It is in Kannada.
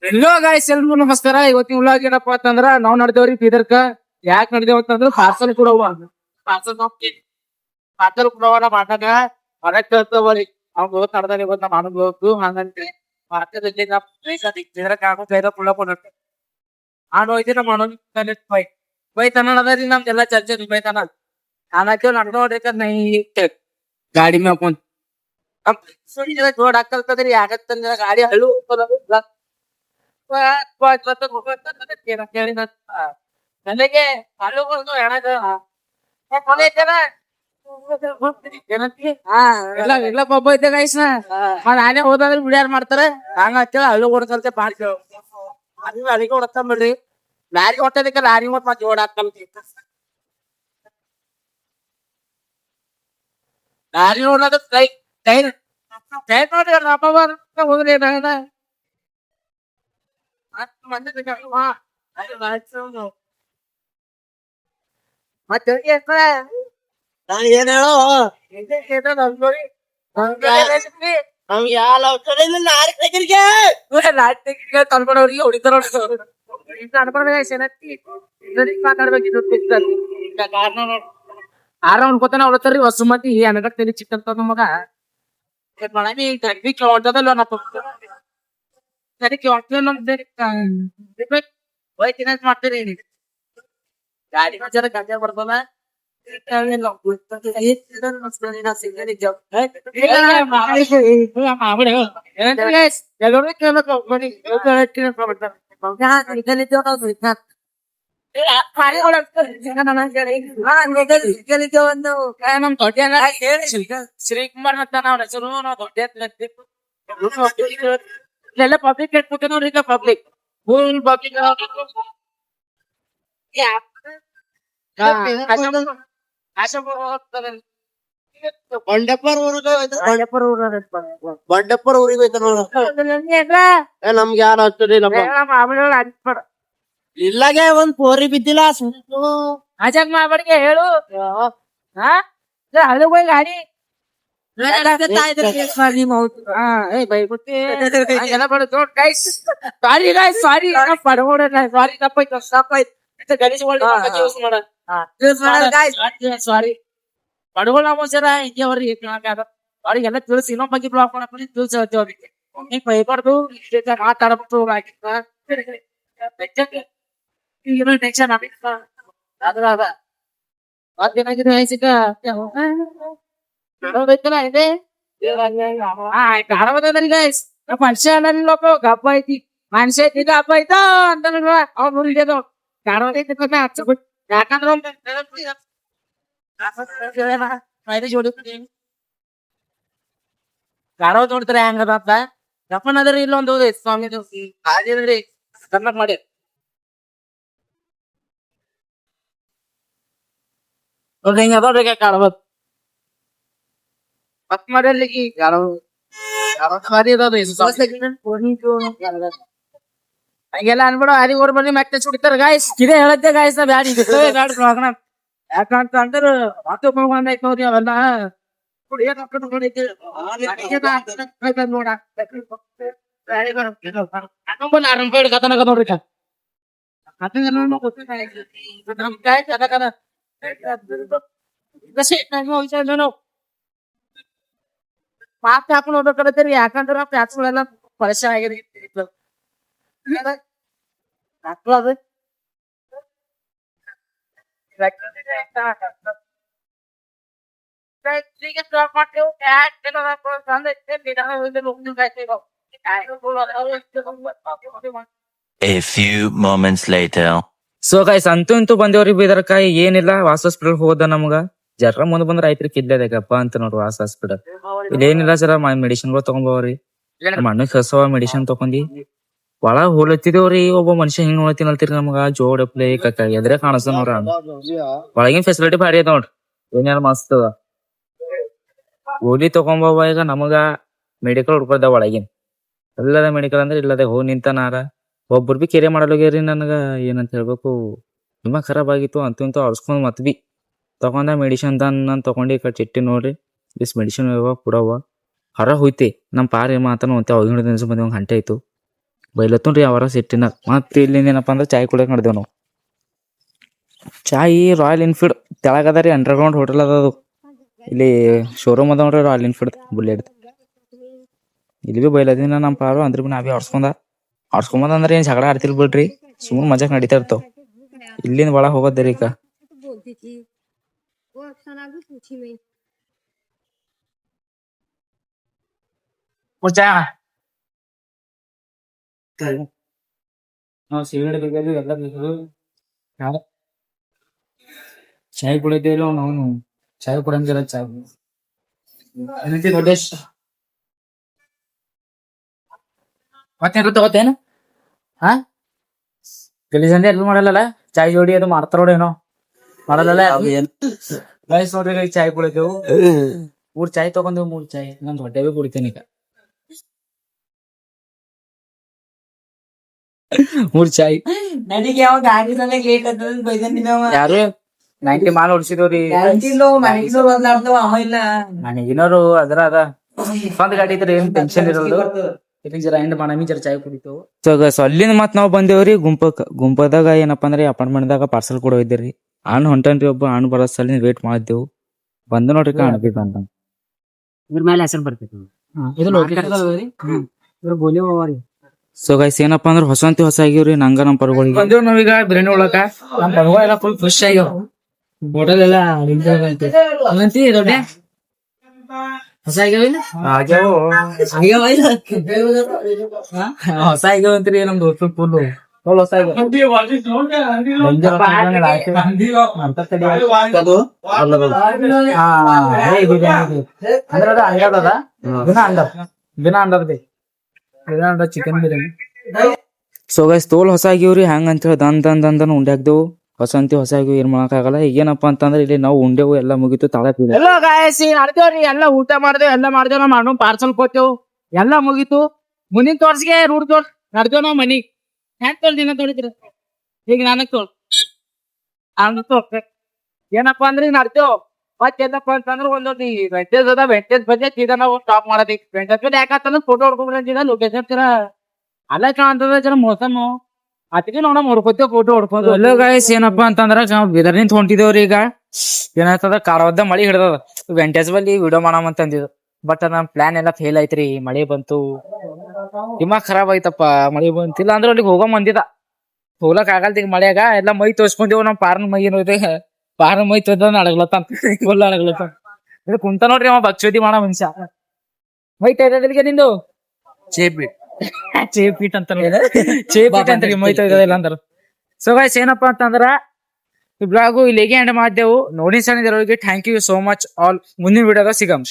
ಎಲ್ಲೋ ಗಾಯ್ಸ್ ಎಲ್ರು ನಮಸ್ಕಾರ. ಇವತ್ತಿನ ಉಳ್ಳಾಗ ಏನಪ್ಪಾ ಅಂತಂದ್ರ ನಾವ್ ನಡ್ದೇವ್ರಿ ಬೀದರ್ಕ. ಯಾಕೆ ನಡ್ದೇವ್ ಅಂತಂದ್ರ parcel Kodava parcel parcel Kodava ಮಾಡಾಗ ಹೊರಗ್ ಕೇಳ್ತವರಿ ಅವ್ನ ಹೋದ್ ನಡ್ದಾನ ಇವತ್ ನಮ್ಮ ಅಣ್ಣಗ್ ಹೋಗ್ತು ಹಂಗಂತೆ ಪಾರ್ಸಲ್ ಬೀದರ್ಕ ಆಗೋ ಕೈದ ಕುಳ್ಳ ಕೊಡತ್ತೆ ಆನ್ ಹೋಯ್ತಿ ನಮ್ಮ ಅಣ್ಣ ಬೈತಾನ ಅದರಿ ನಮ್ದೆಲ್ಲಾ ಚರ್ಚೆ ಬೈತಾನ ನಾನಕ್ಕೆ ನಡ್ದ ನೋಡ್ಬೇಕ ನೈ ಗಾಡಿ ಮ್ಯಾಗ ಕುಂತ್ ರೋಡ್ ಹಾಕಲ್ತದ್ರಿ ಆಗತ್ತಂದ್ರ ಗಾಡಿ ಹಳ್ಳು ನನಗೆ ಎಲ್ಲ ಒಬ್ಬ ಐತೆ ಗೈಸ್ ನಾನೇ ಹೋದಾದ್ರೆ ಬಿಡ್ಯಾರ ಮಾಡ್ತಾರ ಹಂಗ ಹಚ್ಚೇಳ ಹಳ್ಳು ಹೊಡ್ಕಲ್ತೆ ಮಾಡ್ತೇವ ಅಲ್ಲಿಗೆ ಹೊಡ್ತಾನ ಬಿಡ್ರಿ ಲಾರಿ ಹೊಟ್ಟದಕ್ಕೆ ಲಾರಿ ಮತ್ ಮತ್ತೆ ಜೋಡ್ ಹಾಕಲ್ತಿ ಲಾರಿ ನೋಡೋದು ಕೈ ಕೈ ಕೈ ನೋಡಿ ನಮ್ಮ ಹೋದ್ರಿ ಮತ್ತೆ ನಾನ್ ಏನ್ ಹೇಳೋ ನಮ್ಗೆ ಯಾವ ಔಷಧ ಇಲ್ಲ ತಂದ್ಕೊಂಡವ್ರಿಗೆ ಹೊಡಿತಾರ ಮಾತಾಡ್ಬೇಕಿತ್ತು ಆರ ಅನ್ಕೋತಾನ ಹೊಡ್ತಾರ್ರಿ ಹೊಸ ಮಂದಿ ಅನಗಟ್ ತೆಲಿ ಚಿಕ್ಕಂತ ಮಗ ಮಾಡಮಿ ಹೊಂಟದಲ್ವ ಸರಿ ಹೋಯ್ತಿನ ಮಾಡ್ತೀರಿ ಗಾಡಿ ಜರ ಗಂಜಾ ಬರ್ತದ ಶ್ರೀಕುಮಾರ್ ಅಂತ ನಾವ್ ಹೆಸರು ನಾವು ದೊಡ್ಡ ಇಲ್ಲೆಲ್ಲ ಪಬ್ಲಿಕ್ ಕೇಳ್ಕೊತ ನೋಡ್ರಿ ಈಗ ಪಬ್ಲಿಕ್ ಫುಲ್ ಪಬ್ಲಿಕ್ ಬಂಡಪ್ಪರ್ ಊರಿಗೆ ಹೋಯ್ತಾರ ನಮ್ಗೆ ಯಾರು ಹಚ್ಚೋದಿಲ್ಲ ಇಲ್ಲಾಗೆ ಒಂದ್ ಪೋರಿ ಬಿದ್ದಿಲ್ಲ ಅಜಾಗ್ ಮಾಡ್ಬಾರ್ಗೆ ಹೇಳು ಹಳೆ ಹೋಗಿ ಗಾಡಿ ಸಾರಿ ಪಡ್ಗೊಳ ಸರ ಹಿಂಗೇವ್ರಿ ಅವ್ರಿಗೆಲ್ಲ ತಿಳಿಸಿ ಇನ್ನೊಬ್ಬ ಬಗ್ಗೆ ಬ್ಲಾಕ್ ಮಾಡಕ್ ತಿಳಿಸಿ ಹೇಳ್ತೇವ್ ಅವ್ರಿಗೆ ನೀ ಬೈಬಾರ್ದು ಮಾತಾಡಬೇಕು ಏನೋ ಟೆನ್ಷನ್ ಅದ್ರ ಅದ ಮತ್ತೇನಾಗಿದೆ ವಯಸ್ಸಿಗ ಐತಲ್ಲ ಇದೆ ಮನುಷ್ಯ ಲೋಕ ಗಪ್ಪ ಐತಿ ಮನುಷ್ಯ ಐತಿ ಗಪ್ಪ ಐತ ಅಂತ ಅವ್ರು ನೋಡಿದ ಗಾಢ ಹಚ್ಚಬಿಟ್ಟು ಯಾಕಂದ್ರ ಗಾಢ ನೋಡ್ತಾರೆ ಹೆಂಗದ ಅಂತ ಗಪ್ಪನ ಅದ್ರಿ ಇಲ್ಲೊಂದು ಸ್ವಾಮಿ ಹಾದಿದ್ರಿ ಕನ್ನಕ್ ಮಾಡಿ ನೋಡ್ರಿ ಹಿಂಗ ಅದ್ರಿಗೆ ಕಾಣಬಹುದು ಪಕ್ ಮಾಡಿ ಯಾರೋ ಸಾರಿ ಹಂಗೆಲ್ಲ ಅನ್ಬಿಡ ಅರಿ ಓರ್ ಬಂದಿ ಮತ್ತೆ ಸುಡಿತಾರ ಗಾಯ್ಸ್ ಇದೇ ಹೇಳತ್ತೆ ಗಾಯ್ಸ್ ಬ್ಯಾಡ ಯಾಕಂತ ಅಂದ್ರ ಮತ್ತೆ ಬಂದೈತ್ ನೋಡ್ರಿ ಅವೆಲ್ಲ ನೋಡ್ರಿ ಮಾತ್ ಹಾಕೊಂಡು ಹೋಗ್ಬೇಕತ್ತೀರಿ ಯಾಕಂದ್ರ ಪ್ಯಾಚ್ಗಳೆಲ್ಲ ಪರಿಚಯ ಆಗಿದೆ A few moments later. So guys ಅಂತೂ ಇಂತೂ ಬಂದೇವ್ರಿ ಬೀದರ್ಕಾಯಿ ಏನಿಲ್ಲ ವಾಸ ಹಾಸ್ಪಿಟಲ್ ಹೋದ ನಮ್ಗ ಜರ ಮುಂದ್ ಬಂದ್ರ ಐತ್ರಿ ಕಿದ್ಲೇದಪ್ಪ ಅಂತ ನೋಡ್ರಿ ವಾಸ ಹಾಸ್ಪಿಟಲ್ ಇಲ್ಲಿ ಏನಿಲ್ಲ ಸರ ಮೆಡಿಸಿನ್ಗಳು ತಗೊಂಬೋವ್ರಿ ನಮ್ಮ ಅಣ್ಣಗ್ ಹೊಸವ ಮೆಡಿಸಿನ್ ತಗೊಂಡಿ ಒಳಗ್ ಹೋಲತ್ತಿದೇವ್ರಿ ಒಬ್ಬ ಮನುಷ್ಯ ಹಿಂಗ್ ನೋಡ್ತೀನಲ್ತಿರಿ ನಮ್ಗ ಜೋಡಪ್ಲೆ ಎದ್ರೆ ಕಾಣಿಸ್ತ ನೋಡ್ರ ಒಳಗಿನ ಫೆಸಿಲಿಟಿ ಭಾರಿ ಅದ ನೋಡ್ರಿ ಏನೇಳ ಮಸ್ತ್ ಅದ ಗೋಲಿ ತಗೊಂಬವ ಈಗ ನಮಗ ಮೆಡಿಕಲ್ ಹುಡ್ಕೊಳ್ದ ಒಳಗಿನ್ ಎಲ್ಲದ ಮೆಡಿಕಲ್ ಅಂದ್ರೆ ಇಲ್ಲದೆ ಹೋಗಿ ನಿಂತನಾರ ಒಬ್ಬರು ಬಿ ಕೆರೆ ಮಾಡಲೋಗ್ಯಾರಿ ನನಗ ಏನಂತ ಹೇಳ್ಬೇಕು ತುಂಬಾ ಖರಾಬ್ ಆಗಿತ್ತು ಅಂತೂ ಇಂತೂ ಅರ್ಸ್ಕೊಂಡ್ ಮತ್ ಬಿ ತಗೊಂಡ ಮೆಡಿಸಿನ್ ನಾನು ತಗೊಂಡು ಈ ಕಡೆ ಚಿಟ್ಟಿ ನೋಡ್ರಿ ದಿಸ್ ಮೆಡಿಸಿನ್ ಕೊಡವ ಹೊರ ಹೋಯ್ತಿ ನಮ್ಮ ಪಾರ್ ಮಾತನ ಅಂತ ಅವಾಗ ಬಂದಿ ಒಂದ್ ಗಂಟೆ ಆಯ್ತು ಬೈಲತ್ತನ್ರಿ ಅವರ ಸಿಟ್ಟಿನ ಮತ್ತೆ ಇಲ್ಲಿಂದ ಏನಪ್ಪಾ ಅಂದ್ರೆ ಚಾಯ್ ಕುಡಿಯಕ್ ನಡೆದೇವ್ ನಾವು. ಚಾಯ್ ರಾಯಲ್ ಎನ್ಫೀಲ್ಡ್ ತೆಳಗದ ರೀ, ಅಂಡರ್ಗ್ರೌಂಡ್ ಹೋಟೆಲ್ ಅದ ಅದು. ಇಲ್ಲಿ ಶೋರೂಮ್ ಅದ ನೋಡ್ರಿ ರಾಯಲ್ ಎನ್ಫೀಲ್ಡ್ ಬುಲೆಟ್. ಇಲ್ಲಿ ಬಿ ಬೈಲದಿನ ನಮ್ಮ ಪಾರು ಅಂದ್ರೆ ಬಿ ನಾ ಬಿ ಆಡ್ಸ್ಕೊಂಬಂದ ಅಂದ್ರೆ ಏನ್ ಜಗಳ ಆಡ್ತಿರ್ ಬಿಡ್ರಿ, ಸುಮ್ಮನೆ ಮಜಾಕ್ ನಡೀತಾ ಇರ್ತಾವ. ಇಲ್ಲಿಂದ ಒಳಗ್ ಹೋಗೋದ್ರಿ ಈಗ. ನಾವು ಸಿಗರೇಟ್ ಬೇಕಾದ್ರು ಎಲ್ಲ ಬೇಕು. ಚಾಯ್ ಕುಡಿತೇವೆ ನಾವು, ಚಾಯ್ ಕುಡಂಗಿಲ್ಲ. ಚಾಯ್ ಏನಂತಿ ದೊಡ್ಡೇಶ್ ಮತ್ತೇನು ತಗೋತೇನು? ಹಾ ಗಲೀಜಂದೆ ಎಲ್ಲ ಮಾಡಲ್ಲ. ಚಾಯ್ ಜೋಡಿ ಅದು ಮಾಡ್ತಾರ ಏನೋ ಮಾಡಲ್ಲ. ಗೈಸ್ ನೋಡ್ರಿ, ಈಗ ಚಾಯ್ ಕುಡಿತೇವು. 3 ಚಾಯ್ ತಗೊಂಡೇವು, 3 ಚಾಯ್. ನಾನು ಹೊಟ್ಟೆ ಬಿ ಕುಡಿತೇನೆ ಈಗ. 3 ಚಾಯ್ ನಡಿಗೆ ಯಾವ ಗಾಡಿ ಲೇಟ್ ಅದ ಯಾರು 90 ಮಾಲ್ ಹೊಡ್ಸಿದವ್ರಿ. ನನಗಿನೋರು ಅದ್ರ ಅದ ಸ್ವಂತ ಗಾಡಿ ಇದ್ರೆ ಏನ್ ಟೆನ್ಷನ್ ಇರೋದು. ಜರ ಎಂಡ್ ಮಾಡಮಿ ಜರ ಚಾಯ್ ಕುಡಿತೇವು. ಸೊ ಗೈಸ್ ಅಲ್ಲಿಂದ ಮತ್ ನಾವ್ ಬಂದೇವ್ರಿ ಗುಂಪದಾಗ ಏನಪ್ಪಾ ಅಂದ್ರೆ ಅಪಾರ್ಟ್ಮೆಂಟ್ ದಾಗ ಪಾರ್ಸಲ್ ಕೂಡ ಹೋಯ್ದೇರಿ. ಹಣ್ಣು ಹೊಂಟನ್ರಿ, ಒಬ್ಬ ಹಣ್ಣು ಬರೋ ಸಲ ವೇಟ್ ಮಾಡಿದ್ದೆವು. ಬಂದು ನೋಡ್ರಿ ಕಾಣ್ಬೇಕು ಅಂತ. ಇದ್ರ ಮೇಲೆ ಹೆಸರು ಬರ್ತೈತಿ. ಸೊ ಗೈಸ್ ಏನಪ್ಪಾ ಅಂದ್ರೆ ಹೊಸ ಆಗಿವ್ರಿ ನಂಗ ನಮ್ ಪರ್ಗಳಿಗೆ ಬಂದೇವ್ ನಾವೀಗ ಬಿರಿಯಾನಿ ಉಳಕ. ನಮ್ ಪರ್ವ ಎಲ್ಲ ಫುಲ್ ಖುಷಿ ಆಗ್ಯಾವ. ಹೋಟೆಲ್ ಎಲ್ಲ ಹಂಗಂತಿ ದೊಡ್ಡ ಹೊಸ ಆಗ್ಯಾವಿಲ್ಲ ಹೊಸ ಆಗ್ಯಾವಂತ್ರಿ ನಮ್ ದೋಸ್ತ ಫುಲ್ ಹೊಸ ಅಂಗದ ಚಿಕನ್ ಬಿರಿಯಾನಿ. ಸೊ ಗೈಸ್ ತೋಲ್ ಹೊಸ ಆಗಿವ್ರಿ. ಹೆಂಗ ಅಂತ ಹೇಳಿ ದಂದನ್ ಉಂಡ್ಯಾಕ್ದೇವು. ಹೊಸ ಆಗಿವ್ ಏನ್ ಮಾಡಕ್ ಆಗಲ್ಲ. ಈಗೇನಪ್ಪಾ ಅಂತಂದ್ರೆ ಇಲ್ಲಿ ನಾವು ಉಂಡೆವು ಎಲ್ಲ ಮುಗಿತು. ತಾಳ ಎಲ್ಲ ಗಾಯಸಿ ನಡ್ದೇವ್ರಿ, ಎಲ್ಲ ಊಟ ಮಾಡ್ದೇವ್, ಎಲ್ಲ ಮಾಡ್ದೇವ್. ನಾವ್ ಮಾಡೋ ಪಾರ್ಸಲ್ ಕೊಟ್ಟೇವು, ಎಲ್ಲ ಮುಗೀತು. ಮುಂದಿನ ತೋರ್ಸಿಗೆ ರೂಢ ತೋರ್ ನಡ್ದೇವ್ ನಾವ್ ಮನಿಗ್. ಹೆಂಗ್ ದಿನ ತೊಳಿತೀರ ಈಗ ನನಗ್ ಏನಪ್ಪಾ ಅಂದ್ರೆ ನಡ್ದೇವ್. ಮತ್ತೇನಪ್ಪಾ ಅಂತಂದ್ರ ಒಂದೊಂದು ವೆಂಟೇಜ್ ಅದ, ವೆಂಟೇಜ್ ಬಜೆಟ್ ಇದ ನಾವು ಸ್ಟಾಪ್ ಮಾಡೋದಿ. ವೆಂಟೇಜ್ ಬಜೆಟ್ ಯಾಕಂತಂದ್ರ ಫೋಟೋ ಹೊಡ್ಕೊಂಡ್ರ ಲೊಕೇಶನ್ ಜರ ಅಲ್ಲ ಕಾಣ್ತದ, ಜರ ಮೋಸಮ್ ಅದಕ್ಕೆ ನೋಡ ಹೊಡ್ಕೋತೇವ್ ಫೋಟೋ ಹೊಡ್ಕೊಂಡು. ಎಲ್ಲ ಗಾಯಸ್ ಏನಪ್ಪಾ ಅಂತಂದ್ರ ನಾವ್ ಬೀದರ್ ನಿಂತ ಹೊಂಟಿದೇವ್ರಿ. ಈಗ ಏನಾಯ್ತದ ಕಾರವಾದ ಮಳಿ ಹಿಡ್ದದ. ವೆಂಟೇಜ್ ಬಲ್ಲಿ ವಿಡಿಯೋ ಮಾಡಮ್ ಅಂತ ಅಂದಿದ್ದು. ಬಟ್ ನಮ್ ಪ್ಲಾನ್ ಎಲ್ಲ ಫೇಲ್ ಐತ್ರಿ. ಮಳಿ ಬಂತು, ದಿಮಾಗ್ ಖರಾಬ್ ಆಯ್ತಪ್ಪ. ಮಳಿ ಬಂತಿಲ್ಲ ಅಂದ್ರೆ ಅಲ್ಲಿಗೆ ಹೋಗೋ ಮಂದಿದ ಹೋಗ್ಲಕ್ ಆಗಲ್ತೀಗ ಮಳ್ಯಾಗ. ಎಲ್ಲ ಮೈ ತೋರ್ಸ್ಕೊಂಡೇವು. ನಮ್ ಪಾರ್ನ ಮೈ ಏನೋದೆ, ಪಾರ್ನ ಮೈ ತೋದ ಅಡಗ್ಲತ್ತಾನ ಇದು ಕುಂತ ನೋಡ್ರಿ ಅವ ಬಕ್ಷೋದಿ ಮಾಡೋ ಮನುಷ್ಯ. ಮೈ ತೈದಲ್ಲಿಗೆ ನಿಂದು ಚೇಪೀಟ್ ಅಂತ ಮೈ ತೊಯ್ದಿಲ್ಲ ಅಂದ್ರ. ಸೊ ಗೈಸ್ ಏನಪ್ಪಾ ಅಂತಂದ್ರ ಈ ಬ್ಲಾಗು ಇಲ್ಲಿಗೆ ಎಂಡ್ ಮಾಡ್ದೇವು. ನೋಡಿ ಸಣ್ಣ thank you so much all. ಮುಂದಿನ ವಿಡಿಯೋದಾಗ ಸಿಗಮ್.